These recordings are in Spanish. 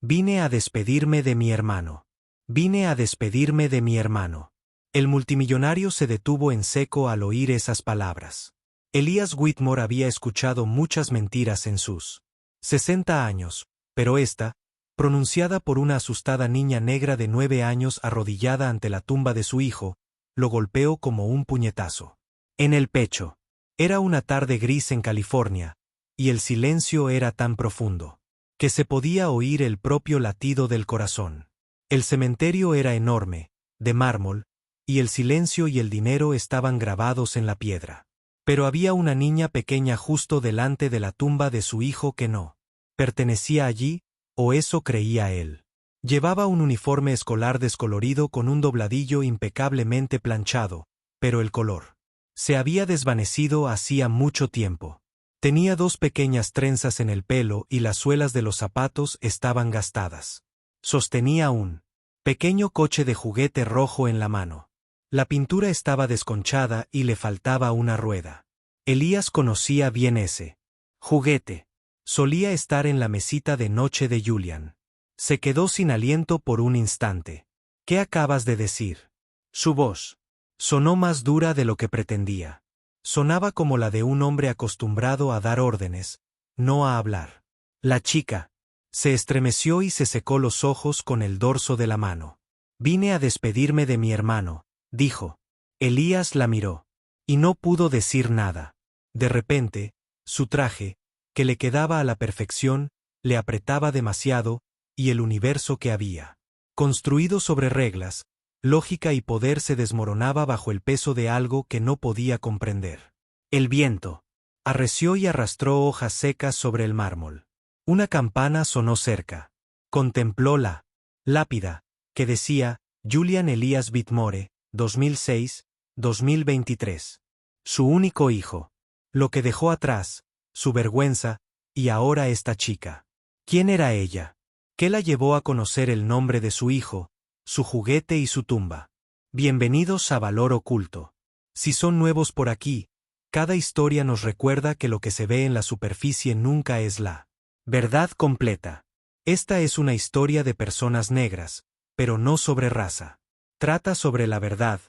Vine a despedirme de mi hermano. Vine a despedirme de mi hermano. El multimillonario se detuvo en seco al oír esas palabras. Elias Whitmore había escuchado muchas mentiras en sus 60 años, pero esta, pronunciada por una asustada niña negra de 9 años arrodillada ante la tumba de su hijo, lo golpeó como un puñetazo. En el pecho. Era una tarde gris en California, y el silencio era tan profundo, que se podía oír el propio latido del corazón. El cementerio era enorme, de mármol, y el silencio y el dinero estaban grabados en la piedra. Pero había una niña pequeña justo delante de la tumba de su hijo que no pertenecía allí, o eso creía él. Llevaba un uniforme escolar descolorido con un dobladillo impecablemente planchado, pero el color se había desvanecido hacía mucho tiempo. Tenía 2 pequeñas trenzas en el pelo y las suelas de los zapatos estaban gastadas. Sostenía un pequeño coche de juguete rojo en la mano. La pintura estaba desconchada y le faltaba una rueda. Elías conocía bien ese juguete. Solía estar en la mesita de noche de Julian. Se quedó sin aliento por un instante. ¿Qué acabas de decir? Su voz sonó más dura de lo que pretendía. Sonaba como la de un hombre acostumbrado a dar órdenes, no a hablar. La chica se estremeció y se secó los ojos con el dorso de la mano. Vine a despedirme de mi hermano, dijo. Elías la miró. Y no pudo decir nada. De repente, su traje, que le quedaba a la perfección, le apretaba demasiado, y el universo que había construido sobre reglas, lógica y poder se desmoronaba bajo el peso de algo que no podía comprender. El viento arreció y arrastró hojas secas sobre el mármol. Una campana sonó cerca. Contempló la lápida, que decía, Julian Elias Whitmore, 2006-2023. Su único hijo. Lo que dejó atrás, su vergüenza, y ahora esta chica. ¿Quién era ella? ¿Qué la llevó a conocer el nombre de su hijo, su juguete y su tumba? Bienvenidos a Valor Oculto. Si son nuevos por aquí, cada historia nos recuerda que lo que se ve en la superficie nunca es la verdad completa. Esta es una historia de personas negras, pero no sobre raza. Trata sobre la verdad,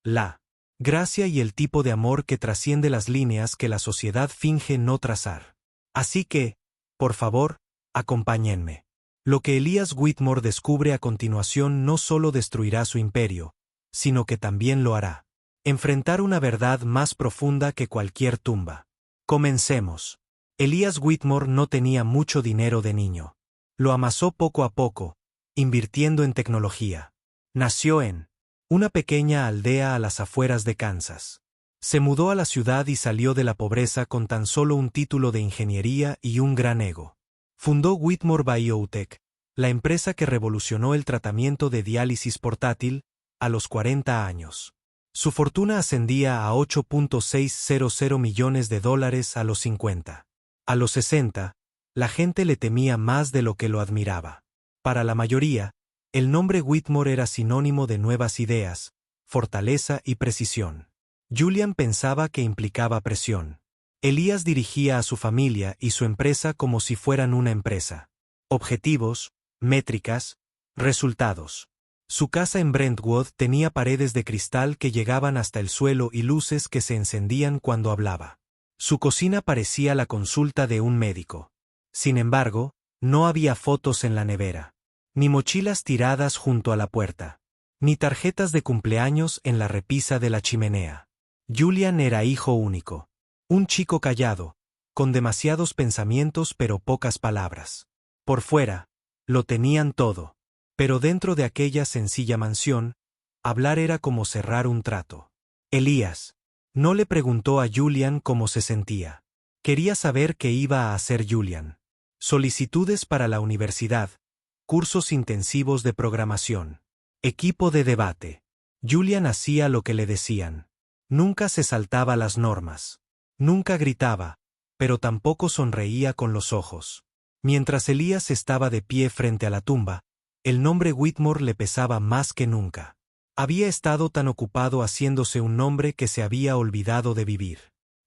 la gracia y el tipo de amor que trasciende las líneas que la sociedad finge no trazar. Así que, por favor, acompáñenme. Lo que Elias Whitmore descubre a continuación no solo destruirá su imperio, sino que también lo hará enfrentar una verdad más profunda que cualquier tumba. Comencemos. Elias Whitmore no tenía mucho dinero de niño. Lo amasó poco a poco, invirtiendo en tecnología. Nació en una pequeña aldea a las afueras de Kansas. Se mudó a la ciudad y salió de la pobreza con tan solo un título de ingeniería y un gran ego. Fundó Whitmore Biotech, la empresa que revolucionó el tratamiento de diálisis portátil, a los 40 años. Su fortuna ascendía a $8.600 millones a los 50. A los 60, la gente le temía más de lo que lo admiraba. Para la mayoría, el nombre Whitmore era sinónimo de nuevas ideas, fortaleza y precisión. Julian pensaba que implicaba presión. Elías dirigía a su familia y su empresa como si fueran una empresa. Objetivos, métricas, resultados. Su casa en Brentwood tenía paredes de cristal que llegaban hasta el suelo y luces que se encendían cuando hablaba. Su cocina parecía la consulta de un médico. Sin embargo, no había fotos en la nevera, ni mochilas tiradas junto a la puerta, ni tarjetas de cumpleaños en la repisa de la chimenea. Julian era hijo único. Un chico callado, con demasiados pensamientos pero pocas palabras. Por fuera, lo tenían todo. Pero dentro de aquella sencilla mansión, hablar era como cerrar un trato. Elías no le preguntó a Julian cómo se sentía. Quería saber qué iba a hacer Julian. Solicitudes para la universidad, cursos intensivos de programación, equipo de debate. Julian hacía lo que le decían. Nunca se saltaba las normas. Nunca gritaba, pero tampoco sonreía con los ojos. Mientras Elías estaba de pie frente a la tumba, el nombre Whitmore le pesaba más que nunca. Había estado tan ocupado haciéndose un nombre que se había olvidado de vivir.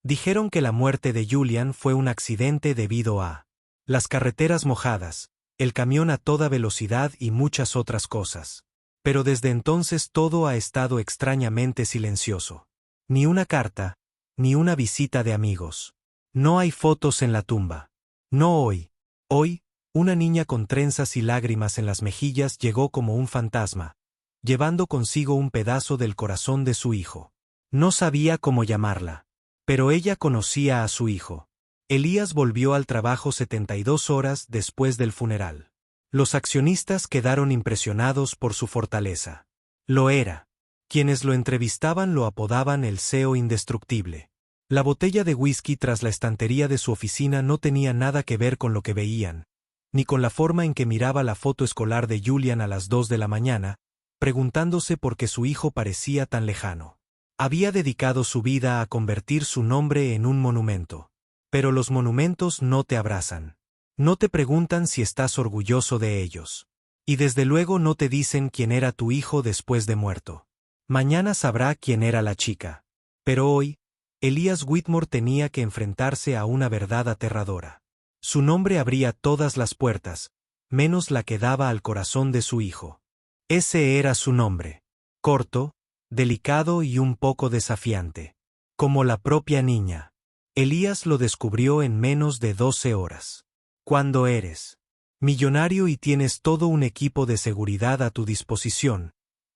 Dijeron que la muerte de Julian fue un accidente debido a las carreteras mojadas, el camión a toda velocidad y muchas otras cosas. Pero desde entonces todo ha estado extrañamente silencioso. Ni una carta, ni una visita de amigos. No hay fotos en la tumba. No hoy. Hoy, una niña con trenzas y lágrimas en las mejillas llegó como un fantasma, llevando consigo un pedazo del corazón de su hijo. No sabía cómo llamarla, pero ella conocía a su hijo. Elías volvió al trabajo 72 horas después del funeral. Los accionistas quedaron impresionados por su fortaleza. Lo era. Quienes lo entrevistaban lo apodaban el CEO indestructible. La botella de whisky tras la estantería de su oficina no tenía nada que ver con lo que veían, ni con la forma en que miraba la foto escolar de Julian a las 2 de la mañana, preguntándose por qué su hijo parecía tan lejano. Había dedicado su vida a convertir su nombre en un monumento. Pero los monumentos no te abrazan. No te preguntan si estás orgulloso de ellos. Y desde luego no te dicen quién era tu hijo después de muerto. Mañana sabrá quién era la chica. Pero hoy, Elías Whitmore tenía que enfrentarse a una verdad aterradora. Su nombre abría todas las puertas, menos la que daba al corazón de su hijo. Ese era su nombre. Corto, delicado y un poco desafiante. Como la propia niña. Elías lo descubrió en menos de 12 horas. Cuando eres millonario y tienes todo un equipo de seguridad a tu disposición,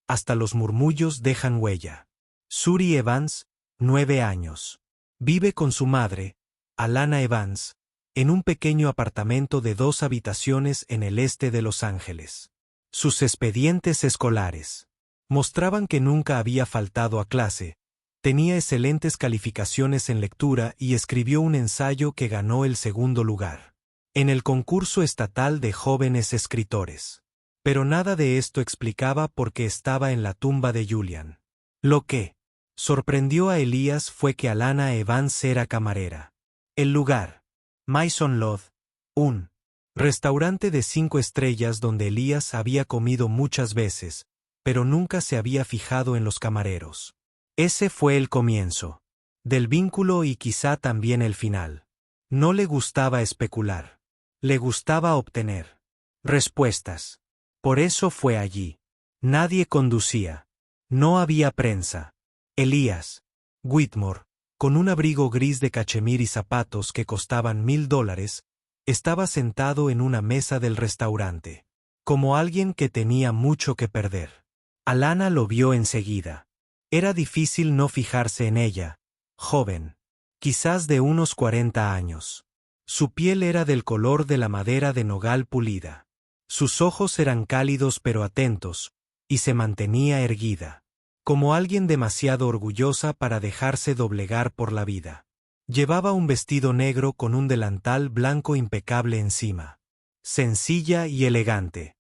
hasta los murmullos dejan huella. Suri Evans, 9 años. Vive con su madre, Alana Evans, en un pequeño apartamento de 2 habitaciones en el este de Los Ángeles. Sus expedientes escolares mostraban que nunca había faltado a clase, tenía excelentes calificaciones en lectura y escribió un ensayo que ganó el segundo lugar en el concurso estatal de jóvenes escritores. Pero nada de esto explicaba por qué estaba en la tumba de Julian. Lo que sorprendió a Elías fue que Alana Evans era camarera. El lugar, Maison Lodge, un restaurante de 5 estrellas donde Elías había comido muchas veces, pero nunca se había fijado en los camareros. Ese fue el comienzo del vínculo y quizá también el final. No le gustaba especular. Le gustaba obtener respuestas. Por eso fue allí. Nadie conducía. No había prensa. Elías Whitmore, con un abrigo gris de cachemir y zapatos que costaban $1000, estaba sentado en una mesa del restaurante, como alguien que tenía mucho que perder. Alana lo vio enseguida. Era difícil no fijarse en ella, joven, quizás de unos 40 años. Su piel era del color de la madera de nogal pulida. Sus ojos eran cálidos pero atentos, y se mantenía erguida, como alguien demasiado orgullosa para dejarse doblegar por la vida. Llevaba un vestido negro con un delantal blanco impecable encima. Sencilla y elegante.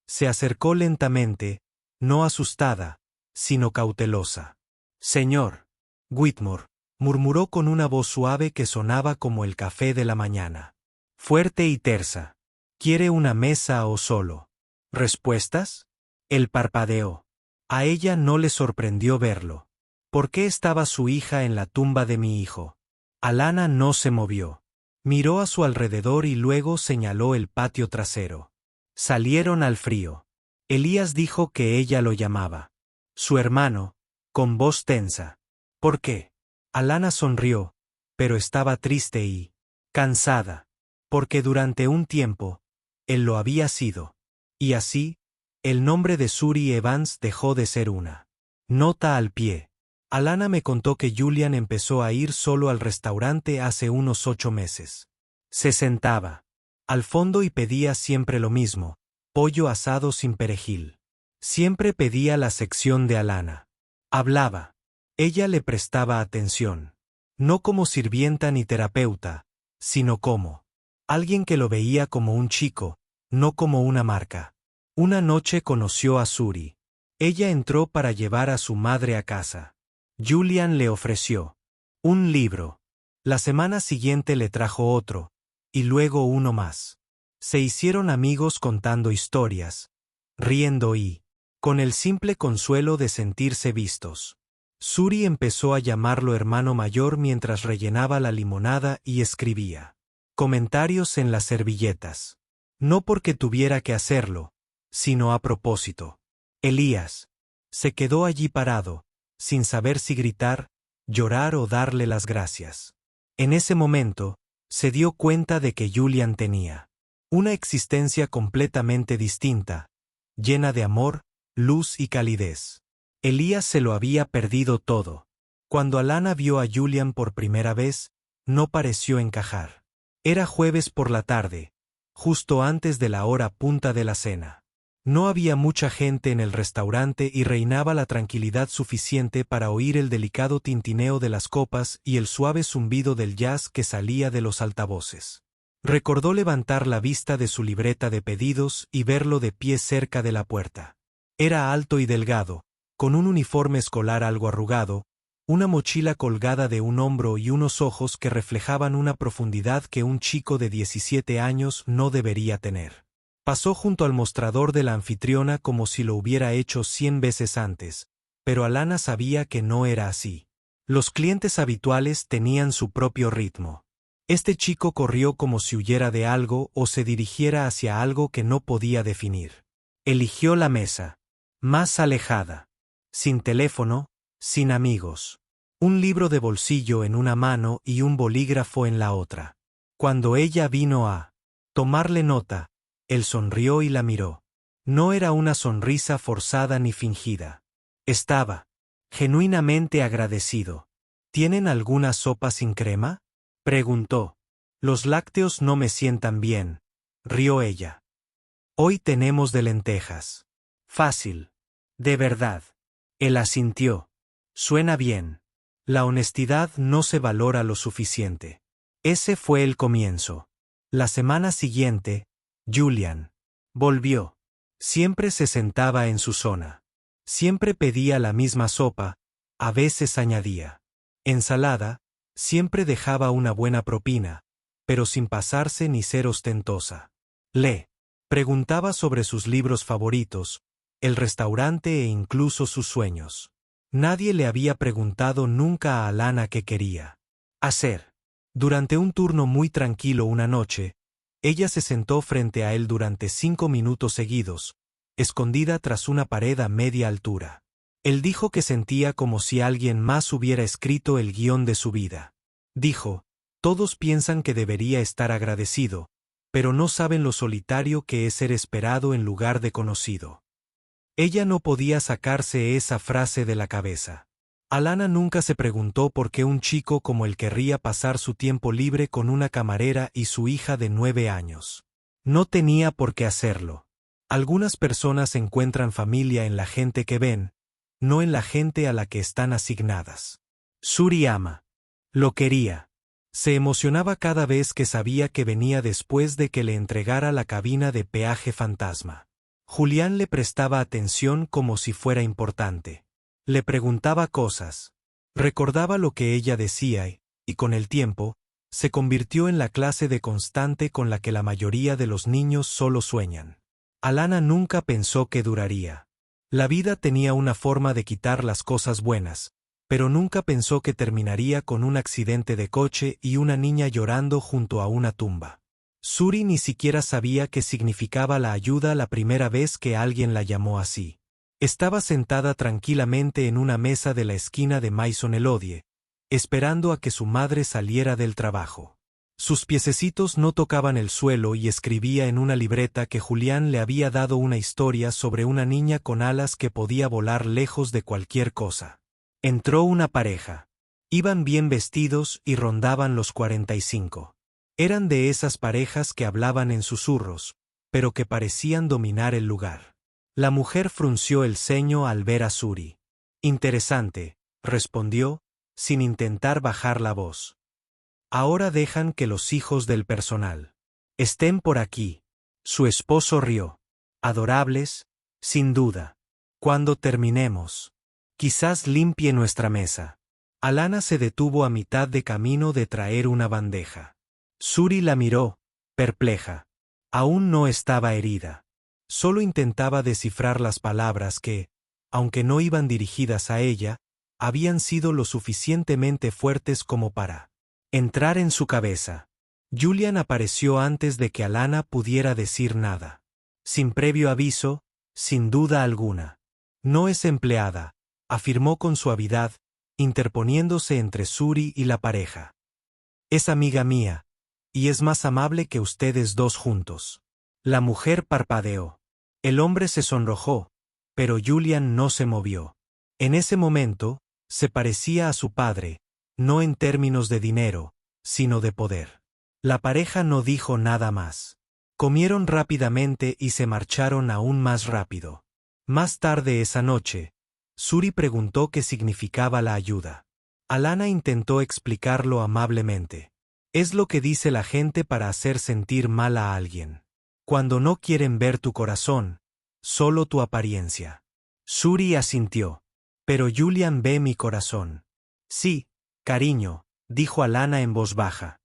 Se acercó lentamente, no asustada, sino cautelosa. «Señor Whitmore», murmuró con una voz suave que sonaba como el café de la mañana. Fuerte y tersa. «¿Quiere una mesa o solo? ¿Respuestas?» Él parpadeó. A ella no le sorprendió verlo. ¿Por qué estaba su hija en la tumba de mi hijo? Alana no se movió. Miró a su alrededor y luego señaló el patio trasero. Salieron al frío. Elías dijo que ella lo llamaba. Su hermano, con voz tensa. ¿Por qué? Alana sonrió, pero estaba triste y cansada, porque durante un tiempo, él lo había sido. Y así, el nombre de Suri Evans dejó de ser una nota al pie. Alana me contó que Julian empezó a ir solo al restaurante hace unos 8 meses. Se sentaba al fondo y pedía siempre lo mismo, pollo asado sin perejil. Siempre pedía la sección de Alana. Hablaba. Ella le prestaba atención. No como sirvienta ni terapeuta, sino como alguien que lo veía como un chico, no como una marca. Una noche conoció a Suri. Ella entró para llevar a su madre a casa. Julian le ofreció un libro. La semana siguiente le trajo otro, y luego uno más. Se hicieron amigos contando historias, riendo y con el simple consuelo de sentirse vistos. Suri empezó a llamarlo hermano mayor mientras rellenaba la limonada y escribía comentarios en las servilletas. No porque tuviera que hacerlo, sino a propósito. Elías se quedó allí parado, sin saber si gritar, llorar o darle las gracias. En ese momento, se dio cuenta de que Julian tenía una existencia completamente distinta, llena de amor, luz y calidez. Elías se lo había perdido todo. Cuando Alana vio a Julian por primera vez, no pareció encajar. Era jueves por la tarde, justo antes de la hora punta de la cena. No había mucha gente en el restaurante y reinaba la tranquilidad suficiente para oír el delicado tintineo de las copas y el suave zumbido del jazz que salía de los altavoces. Recordó levantar la vista de su libreta de pedidos y verlo de pie cerca de la puerta. Era alto y delgado, con un uniforme escolar algo arrugado, una mochila colgada de un hombro y unos ojos que reflejaban una profundidad que un chico de 17 años no debería tener. Pasó junto al mostrador de la anfitriona como si lo hubiera hecho 100 veces antes, pero Alana sabía que no era así. Los clientes habituales tenían su propio ritmo. Este chico corrió como si huyera de algo o se dirigiera hacia algo que no podía definir. Eligió la mesa más alejada, sin teléfono, sin amigos. Un libro de bolsillo en una mano y un bolígrafo en la otra. Cuando ella vino a tomarle nota, él sonrió y la miró. No era una sonrisa forzada ni fingida. Estaba genuinamente agradecido. ¿Tienen alguna sopa sin crema?, preguntó. Los lácteos no me sientan bien, rió ella. Hoy tenemos de lentejas. Fácil. De verdad. Él asintió. Suena bien. La honestidad no se valora lo suficiente. Ese fue el comienzo. La semana siguiente, Julian volvió. Siempre se sentaba en su zona. Siempre pedía la misma sopa, a veces añadía ensalada, siempre dejaba una buena propina, pero sin pasarse ni ser ostentosa. Le preguntaba sobre sus libros favoritos, el restaurante e incluso sus sueños. Nadie le había preguntado nunca a Alana qué quería hacer. Durante un turno muy tranquilo una noche, ella se sentó frente a él durante 5 minutos seguidos, escondida tras una pared a media altura. Él dijo que sentía como si alguien más hubiera escrito el guión de su vida. Dijo, todos piensan que debería estar agradecido, pero no saben lo solitario que es ser esperado en lugar de conocido. Ella no podía sacarse esa frase de la cabeza. Alana nunca se preguntó por qué un chico como él querría pasar su tiempo libre con una camarera y su hija de 9 años. No tenía por qué hacerlo. Algunas personas encuentran familia en la gente que ven, no en la gente a la que están asignadas. Suriyama lo quería. Se emocionaba cada vez que sabía que venía después de que le entregara la cabina de peaje fantasma. Julián le prestaba atención como si fuera importante. Le preguntaba cosas. Recordaba lo que ella decía y con el tiempo, se convirtió en la clase de constante con la que la mayoría de los niños solo sueñan. Alana nunca pensó que duraría. La vida tenía una forma de quitar las cosas buenas, pero nunca pensó que terminaría con un accidente de coche y una niña llorando junto a una tumba. Suri ni siquiera sabía qué significaba la ayuda la primera vez que alguien la llamó así. Estaba sentada tranquilamente en una mesa de la esquina de Maison Elodie, esperando a que su madre saliera del trabajo. Sus piececitos no tocaban el suelo y escribía en una libreta que Julián le había dado una historia sobre una niña con alas que podía volar lejos de cualquier cosa. Entró una pareja. Iban bien vestidos y rondaban los 45. Eran de esas parejas que hablaban en susurros, pero que parecían dominar el lugar. La mujer frunció el ceño al ver a Suri. Interesante, respondió, sin intentar bajar la voz. Ahora dejan que los hijos del personal estén por aquí. Su esposo rió. Adorables, sin duda. Cuando terminemos, quizás limpie nuestra mesa. Alana se detuvo a mitad de camino de traer una bandeja. Suri la miró, perpleja. Aún no estaba herida. Solo intentaba descifrar las palabras que, aunque no iban dirigidas a ella, habían sido lo suficientemente fuertes como para entrar en su cabeza. Julian apareció antes de que Alana pudiera decir nada. Sin previo aviso, sin duda alguna. No es empleada, afirmó con suavidad, interponiéndose entre Suri y la pareja. Es amiga mía, y es más amable que ustedes dos juntos. La mujer parpadeó. El hombre se sonrojó, pero Julian no se movió. En ese momento, se parecía a su padre, no en términos de dinero, sino de poder. La pareja no dijo nada más. Comieron rápidamente y se marcharon aún más rápido. Más tarde esa noche, Suri preguntó qué significaba la ayuda. Alana intentó explicarlo amablemente. Es lo que dice la gente para hacer sentir mal a alguien. Cuando no quieren ver tu corazón, solo tu apariencia. Suri asintió. Pero Julian ve mi corazón. Sí, cariño, dijo Alana en voz baja.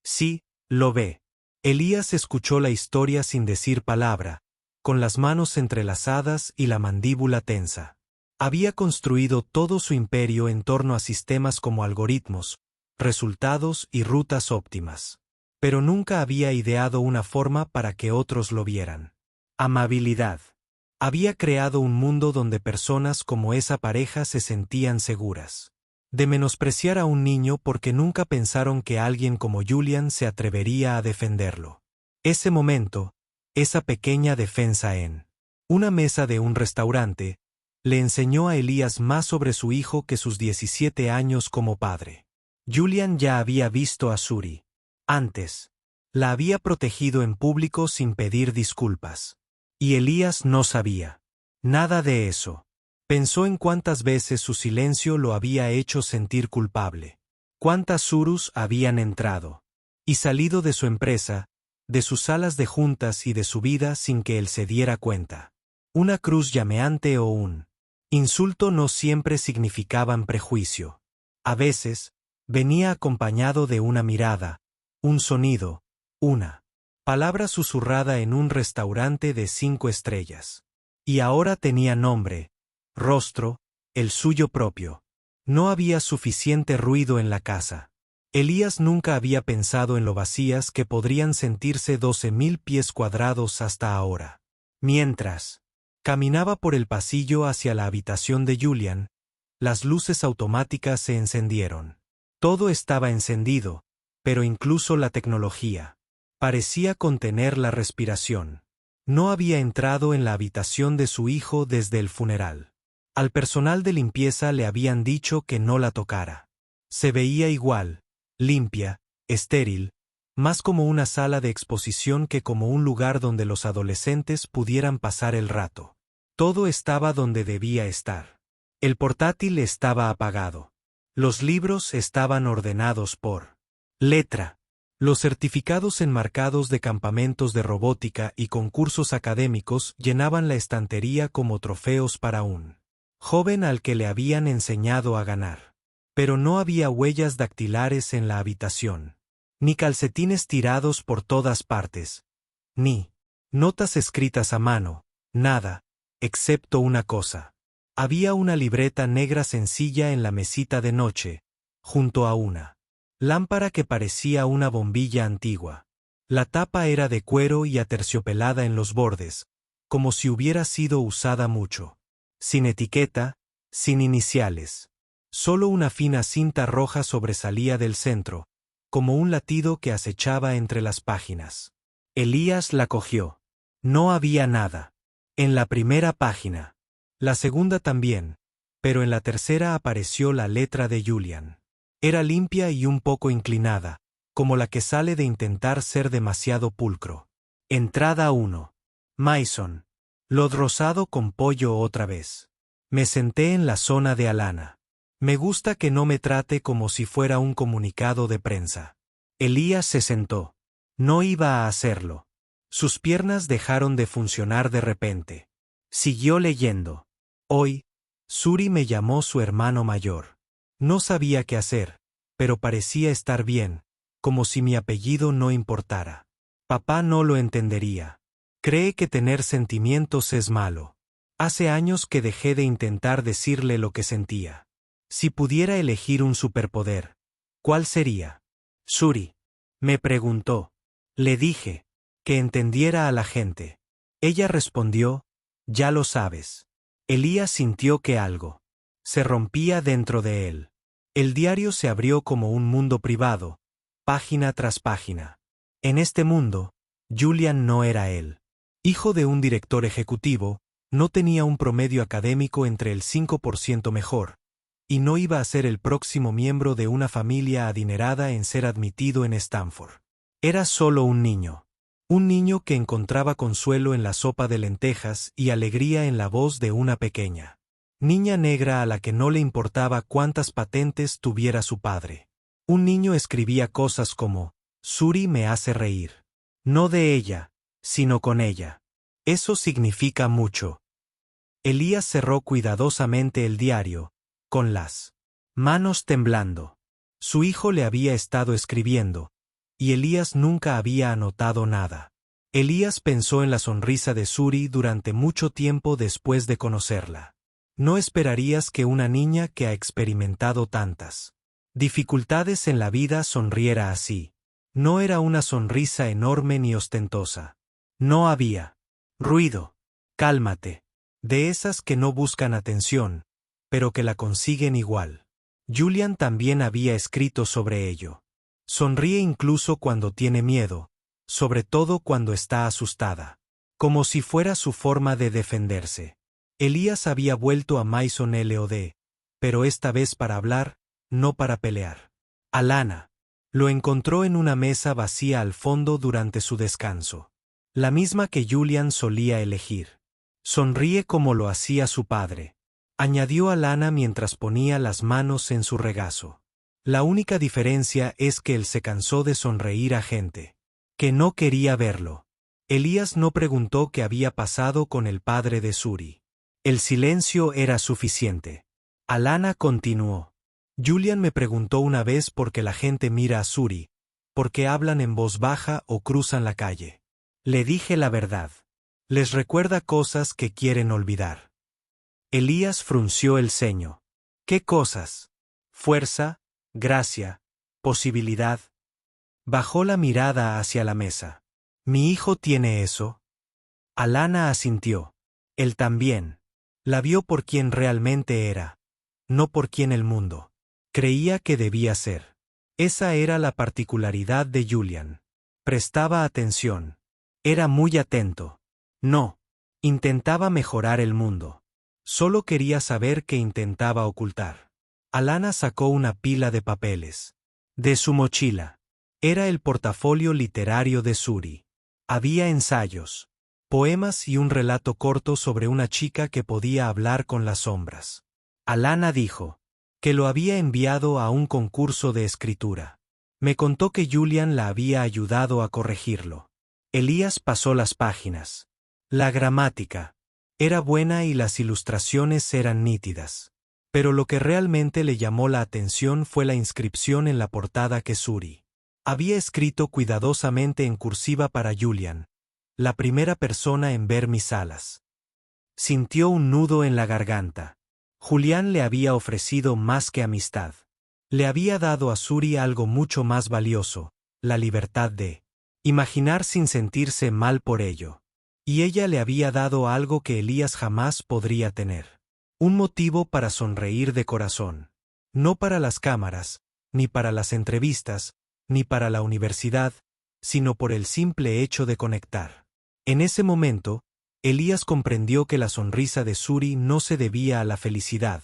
Sí, lo ve. Elías escuchó la historia sin decir palabra, con las manos entrelazadas y la mandíbula tensa. Había construido todo su imperio en torno a sistemas como algoritmos, resultados y rutas óptimas. Pero nunca había ideado una forma para que otros lo vieran. Amabilidad. Había creado un mundo donde personas como esa pareja se sentían seguras. De menospreciar a un niño porque nunca pensaron que alguien como Julian se atrevería a defenderlo. Ese momento, esa pequeña defensa en una mesa de un restaurante, le enseñó a Elías más sobre su hijo que sus 17 años como padre. Julian ya había visto a Suri. Antes. La había protegido en público sin pedir disculpas. Y Elías no sabía nada de eso. Pensó en cuántas veces su silencio lo había hecho sentir culpable. Cuántas Surus habían entrado y salido de su empresa, de sus salas de juntas y de su vida sin que él se diera cuenta. Una cruz llameante o un insulto no siempre significaban prejuicio. A veces, venía acompañado de una mirada, un sonido, una palabra susurrada en un restaurante de 5 estrellas. Y ahora tenía nombre, rostro, el suyo propio. No había suficiente ruido en la casa. Elías nunca había pensado en lo vacías que podrían sentirse 12.000 pies cuadrados hasta ahora. Mientras caminaba por el pasillo hacia la habitación de Julian, las luces automáticas se encendieron. Todo estaba encendido, pero incluso la tecnología parecía contener la respiración. No había entrado en la habitación de su hijo desde el funeral. Al personal de limpieza le habían dicho que no la tocara. Se veía igual, limpia, estéril, más como una sala de exposición que como un lugar donde los adolescentes pudieran pasar el rato. Todo estaba donde debía estar. El portátil estaba apagado. Los libros estaban ordenados por letra. Los certificados enmarcados de campamentos de robótica y concursos académicos llenaban la estantería como trofeos para un joven al que le habían enseñado a ganar. Pero no había huellas dactilares en la habitación, ni calcetines tirados por todas partes, ni notas escritas a mano, nada, excepto una cosa. Había una libreta negra sencilla en la mesita de noche, junto a una lámpara que parecía una bombilla antigua. La tapa era de cuero y aterciopelada en los bordes, como si hubiera sido usada mucho. Sin etiqueta, sin iniciales. Solo una fina cinta roja sobresalía del centro, como un latido que acechaba entre las páginas. Elías la cogió. No había nada. En la primera página. La segunda también, pero en la tercera apareció la letra de Julian. Era limpia y un poco inclinada, como la que sale de intentar ser demasiado pulcro. Entrada 1. Mason. Lod rosado con pollo otra vez. Me senté en la zona de Alana. Me gusta que no me trate como si fuera un comunicado de prensa. Elías se sentó. No iba a hacerlo. Sus piernas dejaron de funcionar de repente. Siguió leyendo. Hoy, Suri me llamó su hermano mayor. No sabía qué hacer, pero parecía estar bien, como si mi apellido no importara. Papá no lo entendería. Cree que tener sentimientos es malo. Hace años que dejé de intentar decirle lo que sentía. Si pudiera elegir un superpoder, ¿cuál sería? Suri. Me preguntó. Le dije. Que entendiera a la gente. Ella respondió, ya lo sabes. Elías sintió que algo se rompía dentro de él. El diario se abrió como un mundo privado, página tras página. En este mundo, Julian no era él. Hijo de un director ejecutivo, no tenía un promedio académico entre el 5% mejor, y no iba a ser el próximo miembro de una familia adinerada en ser admitido en Stanford. Era solo un niño. Un niño que encontraba consuelo en la sopa de lentejas y alegría en la voz de una pequeña niña negra a la que no le importaba cuántas patentes tuviera su padre. Un niño escribía cosas como, Suri me hace reír. No de ella, sino con ella. Eso significa mucho. Elías cerró cuidadosamente el diario, con las manos temblando. Su hijo le había estado escribiendo, y Elías nunca había anotado nada. Elías pensó en la sonrisa de Suri durante mucho tiempo después de conocerla. No esperarías que una niña que ha experimentado tantas dificultades en la vida sonriera así. No era una sonrisa enorme ni ostentosa. No había ruido. Cálmate. De esas que no buscan atención, pero que la consiguen igual. Julian también había escrito sobre ello. Sonríe incluso cuando tiene miedo, sobre todo cuando está asustada. Como si fuera su forma de defenderse. Elías había vuelto a Mason LOD, pero esta vez para hablar, no para pelear. Alana. Lo encontró en una mesa vacía al fondo durante su descanso. La misma que Julian solía elegir. Sonríe como lo hacía su padre. Añadió Alana mientras ponía las manos en su regazo. La única diferencia es que él se cansó de sonreír a gente que no quería verlo. Elías no preguntó qué había pasado con el padre de Suri. El silencio era suficiente. Alana continuó. Julian me preguntó una vez por qué la gente mira a Suri, por qué hablan en voz baja o cruzan la calle. Le dije la verdad. Les recuerda cosas que quieren olvidar. Elías frunció el ceño. ¿Qué cosas? Fuerza, gracia, posibilidad. Bajó la mirada hacia la mesa. ¿Mi hijo tiene eso? Alana asintió. Él también. La vio por quien realmente era, no por quien el mundo creía que debía ser. Esa era la particularidad de Julian. Prestaba atención. Era muy atento. No. Intentaba mejorar el mundo. Solo quería saber qué intentaba ocultar. Alana sacó una pila de papeles. De su mochila. Era el portafolio literario de Suri. Había ensayos, poemas y un relato corto sobre una chica que podía hablar con las sombras. Alana dijo que lo había enviado a un concurso de escritura. Me contó que Julian la había ayudado a corregirlo. Elías pasó las páginas. La gramática era buena y las ilustraciones eran nítidas. Pero lo que realmente le llamó la atención fue la inscripción en la portada que Suri había escrito cuidadosamente en cursiva para Julian, la primera persona en ver mis alas. Sintió un nudo en la garganta. Julián le había ofrecido más que amistad. Le había dado a Suri algo mucho más valioso, la libertad de imaginar sin sentirse mal por ello. Y ella le había dado algo que Elías jamás podría tener. Un motivo para sonreír de corazón. No para las cámaras, ni para las entrevistas, ni para la universidad, sino por el simple hecho de conectar. En ese momento, Elías comprendió que la sonrisa de Suri no se debía a la felicidad,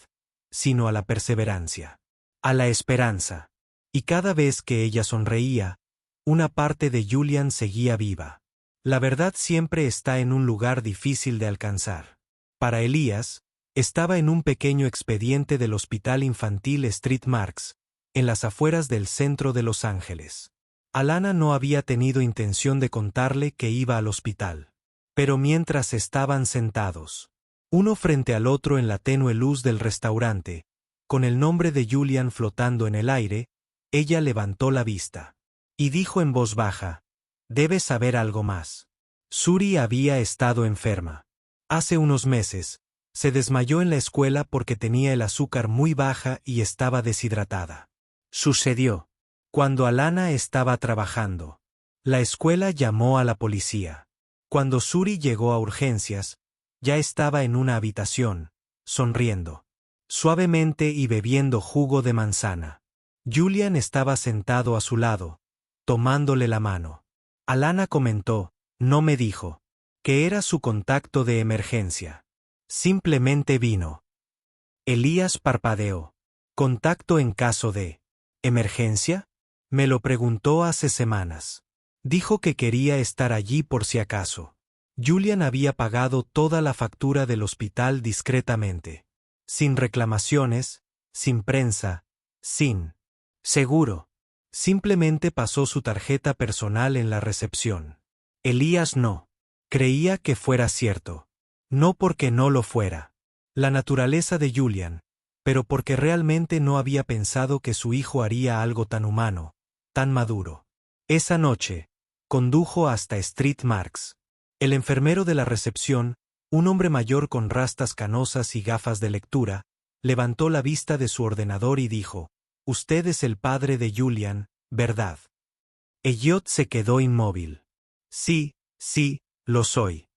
sino a la perseverancia, a la esperanza. Y cada vez que ella sonreía, una parte de Julian seguía viva. La verdad siempre está en un lugar difícil de alcanzar. Para Elías, estaba en un pequeño expediente del Hospital Infantil Street Marks, en las afueras del centro de Los Ángeles. Alana no había tenido intención de contarle que iba al hospital. Pero mientras estaban sentados, uno frente al otro en la tenue luz del restaurante, con el nombre de Julian flotando en el aire, ella levantó la vista. Y dijo en voz baja, «Debes saber algo más. Suri había estado enferma. Hace unos meses, se desmayó en la escuela porque tenía el azúcar muy baja y estaba deshidratada. Sucedió Cuando Alana estaba trabajando, la escuela llamó a la policía. Cuando Suri llegó a urgencias, ya estaba en una habitación, sonriendo suavemente y bebiendo jugo de manzana. Julian estaba sentado a su lado, tomándole la mano. Alana comentó, no me dijo, que era su contacto de emergencia. Simplemente vino. Elías parpadeó. ¿Contacto en caso de emergencia? Me lo preguntó hace semanas. Dijo que quería estar allí por si acaso. Julian había pagado toda la factura del hospital discretamente. Sin reclamaciones, sin prensa, sin seguro. Simplemente pasó su tarjeta personal en la recepción. Elías no. Creía que fuera cierto. No porque no lo fuera. La naturaleza de Julian, pero porque realmente no había pensado que su hijo haría algo tan humano, tan maduro. Esa noche, condujo hasta Street Marks. El enfermero de la recepción, un hombre mayor con rastas canosas y gafas de lectura, levantó la vista de su ordenador y dijo, «Usted es el padre de Julian, ¿verdad?» Elliot se quedó inmóvil. «Sí, sí, lo soy».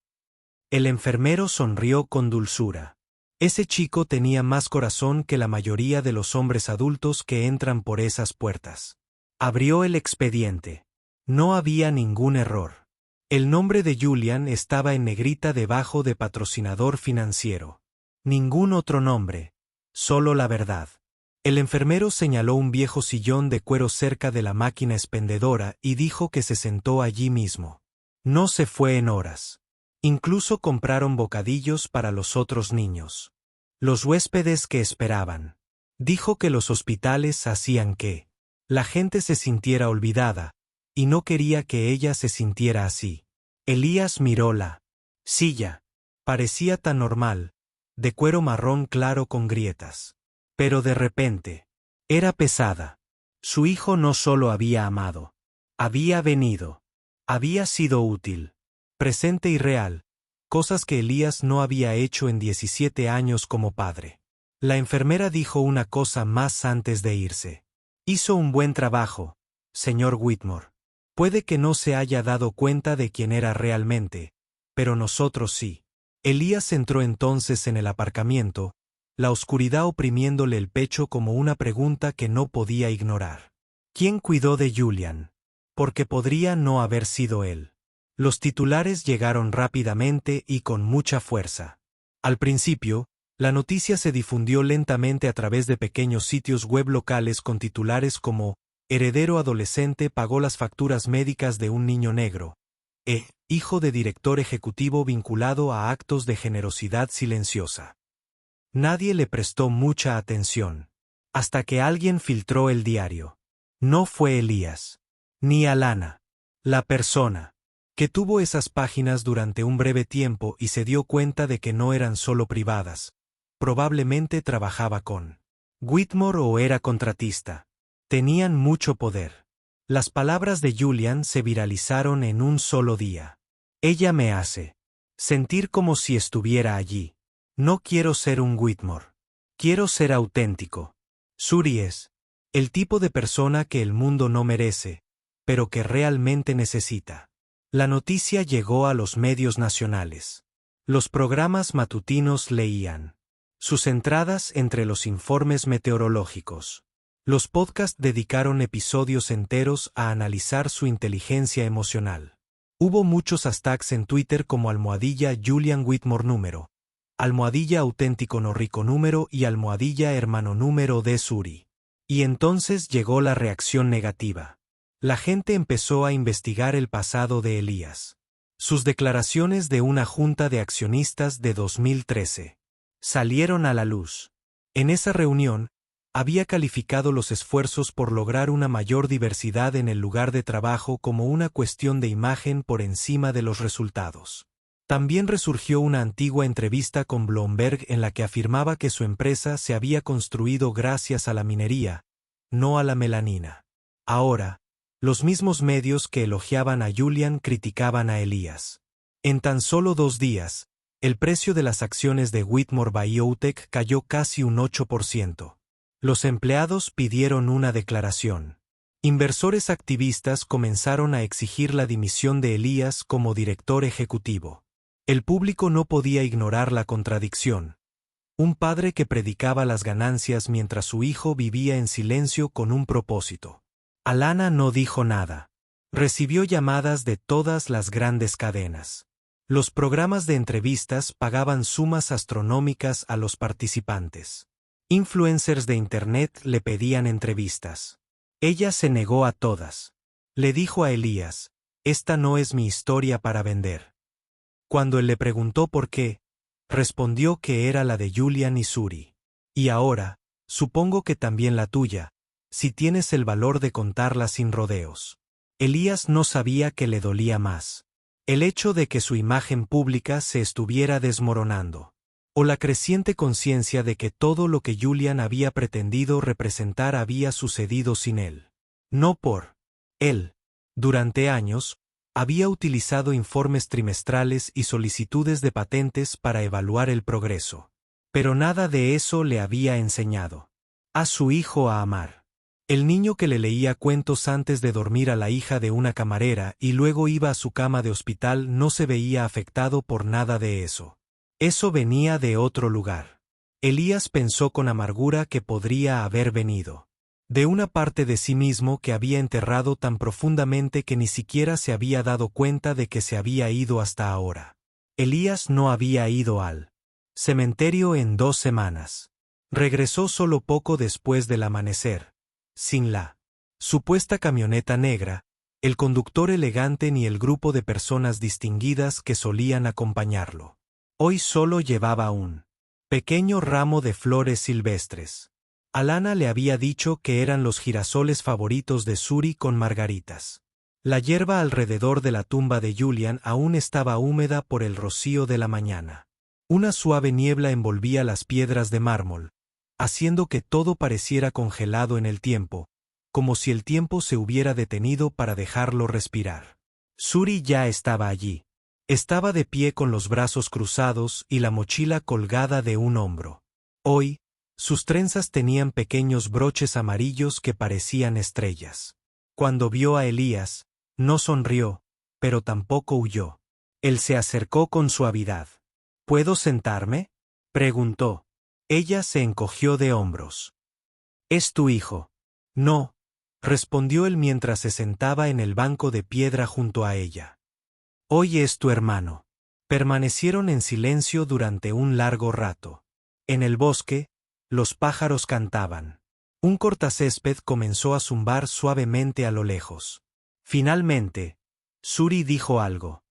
El enfermero sonrió con dulzura. Ese chico tenía más corazón que la mayoría de los hombres adultos que entran por esas puertas. Abrió el expediente. No había ningún error. El nombre de Julian estaba en negrita debajo de patrocinador financiero. Ningún otro nombre, solo la verdad. El enfermero señaló un viejo sillón de cuero cerca de la máquina expendedora y dijo que se sentó allí mismo. No se fue en horas. Incluso compraron bocadillos para los otros niños. Los huéspedes que esperaban. Dijo que los hospitales hacían que la gente se sintiera olvidada, y no quería que ella se sintiera así. Elías miró la silla. Parecía tan normal, de cuero marrón claro con grietas. Pero de repente, era pesada. Su hijo no solo había amado, había venido, había sido útil, presente y real, cosas que Elías no había hecho en 17 años como padre. La enfermera dijo una cosa más antes de irse. Hizo un buen trabajo, señor Whitmore. Puede que no se haya dado cuenta de quién era realmente, pero nosotros sí. Elías entró entonces en el aparcamiento, la oscuridad oprimiéndole el pecho como una pregunta que no podía ignorar. ¿Quién cuidó de Julian? Porque podría no haber sido él. Los titulares llegaron rápidamente y con mucha fuerza. Al principio, la noticia se difundió lentamente a través de pequeños sitios web locales con titulares como «Heredero adolescente pagó las facturas médicas de un niño negro», «Hijo de director ejecutivo vinculado a actos de generosidad silenciosa». Nadie le prestó mucha atención. Hasta que alguien filtró el diario. No fue Elías. Ni Alana. La persona que tuvo esas páginas durante un breve tiempo y se dio cuenta de que no eran solo privadas. Probablemente trabajaba con Whitmore o era contratista. Tenían mucho poder. Las palabras de Julian se viralizaron en un solo día. Ella me hace sentir como si estuviera allí. No quiero ser un Whitmore. Quiero ser auténtico. Suri es el tipo de persona que el mundo no merece, pero que realmente necesita. La noticia llegó a los medios nacionales. Los programas matutinos leían sus entradas entre los informes meteorológicos. Los podcasts dedicaron episodios enteros a analizar su inteligencia emocional. Hubo muchos hashtags en Twitter como almohadilla Julian Whitmore número, almohadilla auténtico no rico número y almohadilla hermano número de Suri. Y entonces llegó la reacción negativa. La gente empezó a investigar el pasado de Elías. Sus declaraciones de una junta de accionistas de 2013 salieron a la luz. En esa reunión, había calificado los esfuerzos por lograr una mayor diversidad en el lugar de trabajo como una cuestión de imagen por encima de los resultados. También resurgió una antigua entrevista con Bloomberg en la que afirmaba que su empresa se había construido gracias a la minería, no a la melanina. Ahora, los mismos medios que elogiaban a Julian criticaban a Elías. En tan solo 2 días, el precio de las acciones de Whitmore Biotech cayó casi un 8%. Los empleados pidieron una declaración. Inversores activistas comenzaron a exigir la dimisión de Elías como director ejecutivo. El público no podía ignorar la contradicción. Un padre que predicaba las ganancias mientras su hijo vivía en silencio con un propósito. Alana no dijo nada. Recibió llamadas de todas las grandes cadenas. Los programas de entrevistas pagaban sumas astronómicas a los participantes. Influencers de Internet le pedían entrevistas. Ella se negó a todas. Le dijo a Elías, «Esta no es mi historia para vender». Cuando él le preguntó por qué, respondió que era la de Julian y Suri. Y ahora, supongo que también la tuya, si tienes el valor de contarla sin rodeos. Elías no sabía que le dolía más. El hecho de que su imagen pública se estuviera desmoronando. O la creciente conciencia de que todo lo que Julian había pretendido representar había sucedido sin él. No por él. Durante años, había utilizado informes trimestrales y solicitudes de patentes para evaluar el progreso. Pero nada de eso le había enseñado a su hijo a amar. El niño que le leía cuentos antes de dormir a la hija de una camarera y luego iba a su cama de hospital no se veía afectado por nada de eso. Eso venía de otro lugar. Elías pensó con amargura que podría haber venido de una parte de sí mismo que había enterrado tan profundamente que ni siquiera se había dado cuenta de que se había ido hasta ahora. Elías no había ido al cementerio en 2 semanas. Regresó solo poco después del amanecer. Sin la supuesta camioneta negra, el conductor elegante ni el grupo de personas distinguidas que solían acompañarlo. Hoy solo llevaba un pequeño ramo de flores silvestres. Alana le había dicho que eran los girasoles favoritos de Suri con margaritas. La hierba alrededor de la tumba de Julian aún estaba húmeda por el rocío de la mañana. Una suave niebla envolvía las piedras de mármol, haciendo que todo pareciera congelado en el tiempo, como si el tiempo se hubiera detenido para dejarlo respirar. Suri ya estaba allí. Estaba de pie con los brazos cruzados y la mochila colgada de un hombro. Hoy, sus trenzas tenían pequeños broches amarillos que parecían estrellas. Cuando vio a Elías, no sonrió, pero tampoco huyó. Él se acercó con suavidad. ¿Puedo sentarme?, preguntó. Ella se encogió de hombros. «¿Es tu hijo?» «No», respondió él mientras se sentaba en el banco de piedra junto a ella. «Hoy es tu hermano». Permanecieron en silencio durante un largo rato. En el bosque, los pájaros cantaban. Un cortacésped comenzó a zumbar suavemente a lo lejos. Finalmente, Suri dijo algo.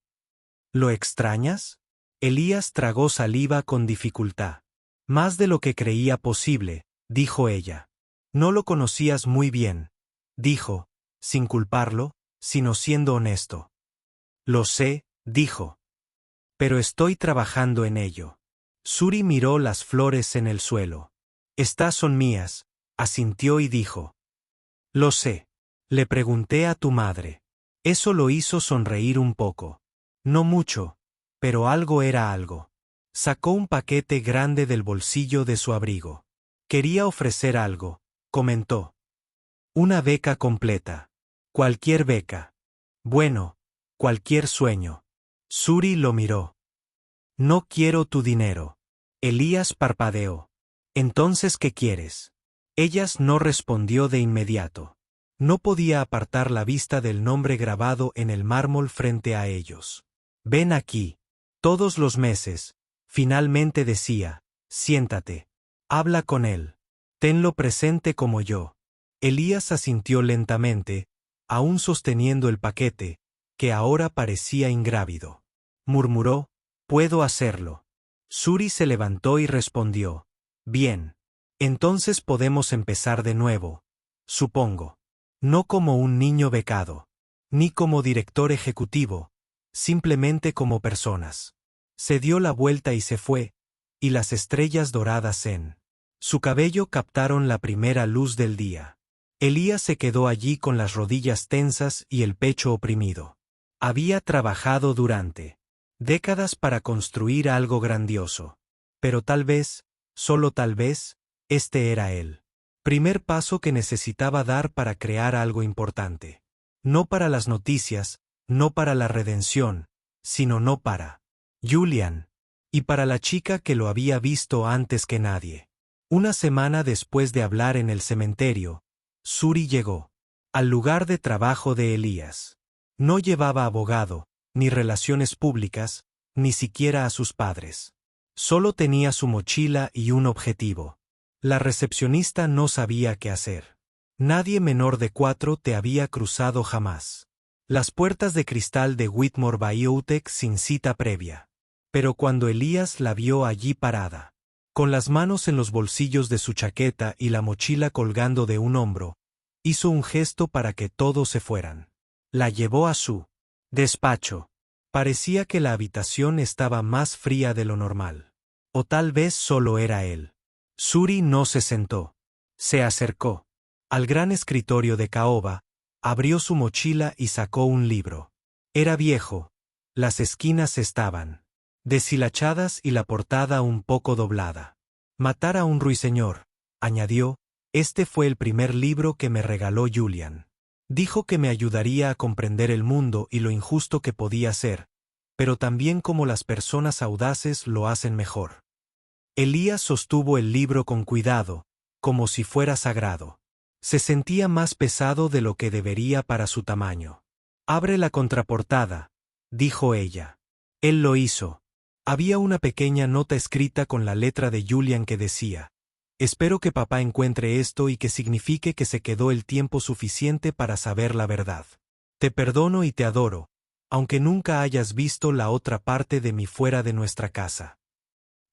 «¿Lo extrañas?» Elías tragó saliva con dificultad. «Más de lo que creía posible», dijo ella. «No lo conocías muy bien», dijo, sin culparlo, sino siendo honesto. «Lo sé», dijo. «Pero estoy trabajando en ello». Suri miró las flores en el suelo. «Estas son mías», asintió y dijo. «Lo sé. Le pregunté a tu madre». Eso lo hizo sonreír un poco. No mucho, pero algo era algo. Sacó un paquete grande del bolsillo de su abrigo. «Quería ofrecer algo», comentó. «Una beca completa. Cualquier beca. Bueno, cualquier sueño». Suri lo miró. «No quiero tu dinero». Elías parpadeó. «¿Entonces qué quieres?» Ellas no respondió de inmediato. No podía apartar la vista del nombre grabado en el mármol frente a ellos. «Ven aquí. Todos los meses», finalmente decía, «siéntate. Habla con él. Tenlo presente como yo». Elías asintió lentamente, aún sosteniendo el paquete, que ahora parecía ingrávido. Murmuró, «Puedo hacerlo». Suri se levantó y respondió, «Bien. Entonces podemos empezar de nuevo, supongo. No como un niño becado, ni como director ejecutivo, simplemente como personas». Se dio la vuelta y se fue, y las estrellas doradas en su cabello captaron la primera luz del día. Elías se quedó allí con las rodillas tensas y el pecho oprimido. Había trabajado durante décadas para construir algo grandioso. Pero tal vez, solo tal vez, este era él. Primer paso que necesitaba dar para crear algo importante. No para las noticias, no para la redención, sino no para Julian. Y para la chica que lo había visto antes que nadie. Una semana después de hablar en el cementerio, Suri llegó al lugar de trabajo de Elías. No llevaba abogado, ni relaciones públicas, ni siquiera a sus padres. Solo tenía su mochila y un objetivo. La recepcionista no sabía qué hacer. Nadie menor de 4 te había cruzado jamás. Las puertas de cristal de Whitmore Biotech sin cita previa. Pero cuando Elías la vio allí parada, con las manos en los bolsillos de su chaqueta y la mochila colgando de un hombro, hizo un gesto para que todos se fueran. La llevó a su despacho. Parecía que la habitación estaba más fría de lo normal. O tal vez solo era él. Suri no se sentó. Se acercó al gran escritorio de caoba, abrió su mochila y sacó un libro. Era viejo. Las esquinas estaban deshilachadas y la portada un poco doblada. Matar a un ruiseñor, añadió, este fue el primer libro que me regaló Julian. Dijo que me ayudaría a comprender el mundo y lo injusto que podía ser, pero también cómo las personas audaces lo hacen mejor. Elías sostuvo el libro con cuidado, como si fuera sagrado. Se sentía más pesado de lo que debería para su tamaño. Abre la contraportada, dijo ella. Él lo hizo. Había una pequeña nota escrita con la letra de Julian que decía: espero que papá encuentre esto y que signifique que se quedó el tiempo suficiente para saber la verdad. Te perdono y te adoro, aunque nunca hayas visto la otra parte de mí fuera de nuestra casa.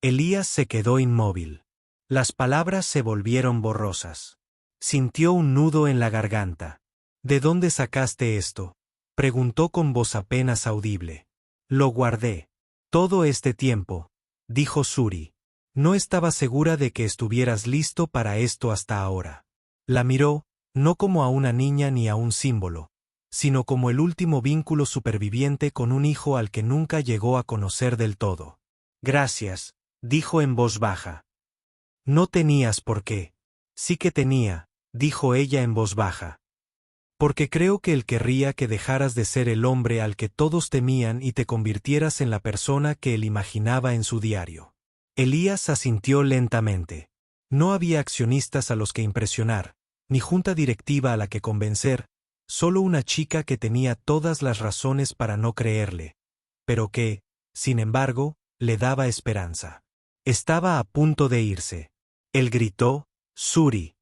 Elías se quedó inmóvil. Las palabras se volvieron borrosas. Sintió un nudo en la garganta. ¿De dónde sacaste esto?, preguntó con voz apenas audible. Lo guardé. Todo este tiempo, dijo Suri. No estaba segura de que estuvieras listo para esto hasta ahora. La miró, no como a una niña ni a un símbolo, sino como el último vínculo superviviente con un hijo al que nunca llegó a conocer del todo. Gracias, dijo en voz baja. No tenías por qué. Sí que tenía, dijo ella en voz baja. Porque creo que él querría que dejaras de ser el hombre al que todos temían y te convirtieras en la persona que él imaginaba en su diario. Elías asintió lentamente. No había accionistas a los que impresionar, ni junta directiva a la que convencer, solo una chica que tenía todas las razones para no creerle, pero que, sin embargo, le daba esperanza. Estaba a punto de irse. Él gritó: Suri.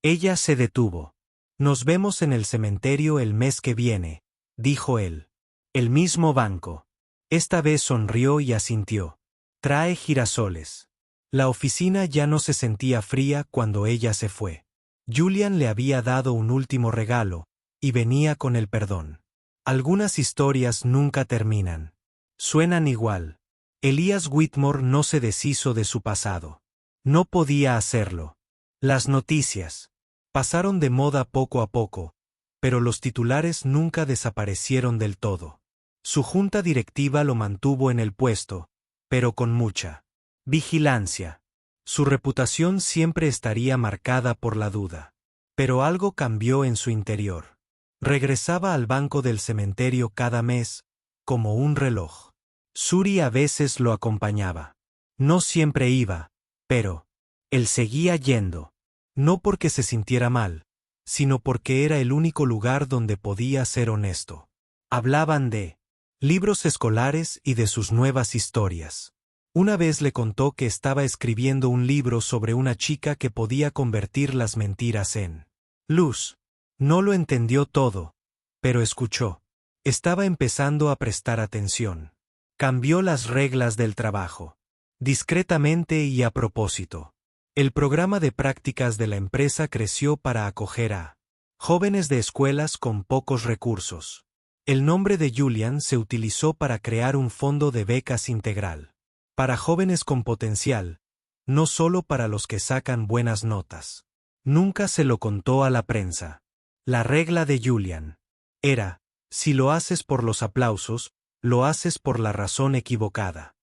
Ella se detuvo. Nos vemos en el cementerio el mes que viene, dijo él. El mismo banco. Esta vez sonrió y asintió. Trae girasoles. La oficina ya no se sentía fría cuando ella se fue. Julian le había dado un último regalo, y venía con el perdón. Algunas historias nunca terminan. Suenan igual. Elías Whitmore no se deshizo de su pasado. No podía hacerlo. Las noticias pasaron de moda poco a poco, pero los titulares nunca desaparecieron del todo. Su junta directiva lo mantuvo en el puesto, pero con mucha vigilancia. Su reputación siempre estaría marcada por la duda. Pero algo cambió en su interior. Regresaba al banco del cementerio cada mes, como un reloj. Suri a veces lo acompañaba. No siempre iba, pero él seguía yendo. No porque se sintiera mal, sino porque era el único lugar donde podía ser honesto. Hablaban de libros escolares y de sus nuevas historias. Una vez le contó que estaba escribiendo un libro sobre una chica que podía convertir las mentiras en luz. No lo entendió todo, pero escuchó. Estaba empezando a prestar atención. Cambió las reglas del trabajo. Discretamente y a propósito. El programa de prácticas de la empresa creció para acoger a jóvenes de escuelas con pocos recursos. El nombre de Julian se utilizó para crear un fondo de becas integral. Para jóvenes con potencial, no solo para los que sacan buenas notas. Nunca se lo contó a la prensa. La regla de Julian era: si lo haces por los aplausos, lo haces por la razón equivocada.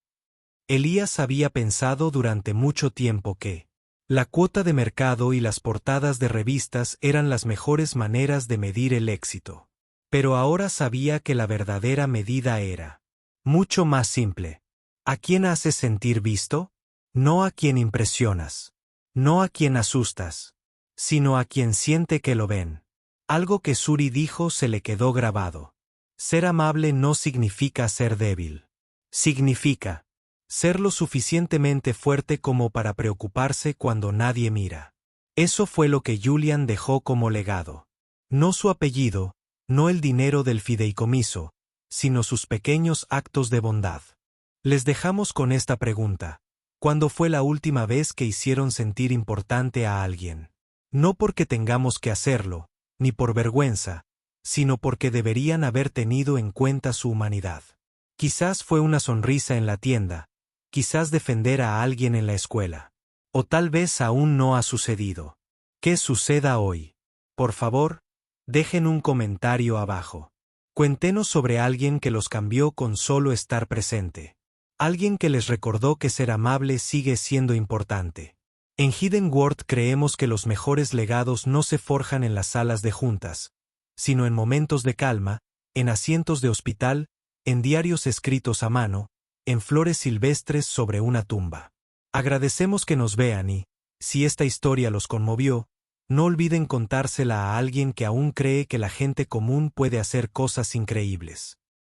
Elías había pensado durante mucho tiempo que La cuota de mercado y las portadas de revistas eran las mejores maneras de medir el éxito. Pero ahora sabía que la verdadera medida era mucho más simple. ¿A quién haces sentir visto? No a quien impresionas. No a quien asustas. Sino a quien siente que lo ven. Algo que Suri dijo se le quedó grabado. Ser amable no significa ser débil. Significa ser lo suficientemente fuerte como para preocuparse cuando nadie mira. Eso fue lo que Julian dejó como legado. No su apellido, no el dinero del fideicomiso, sino sus pequeños actos de bondad. Les dejamos con esta pregunta. ¿Cuándo fue la última vez que hicieron sentir importante a alguien? No porque tengamos que hacerlo, ni por vergüenza, sino porque deberían haber tenido en cuenta su humanidad. Quizás fue una sonrisa en la tienda, quizás defender a alguien en la escuela. O tal vez aún no ha sucedido. ¿Qué suceda hoy? Por favor, dejen un comentario abajo. Cuéntenos sobre alguien que los cambió con solo estar presente. Alguien que les recordó que ser amable sigue siendo importante. En Hidden World creemos que los mejores legados no se forjan en las salas de juntas, sino en momentos de calma, en asientos de hospital, en diarios escritos a mano, en flores silvestres sobre una tumba. Agradecemos que nos vean y, si esta historia los conmovió, no olviden contársela a alguien que aún cree que la gente común puede hacer cosas increíbles.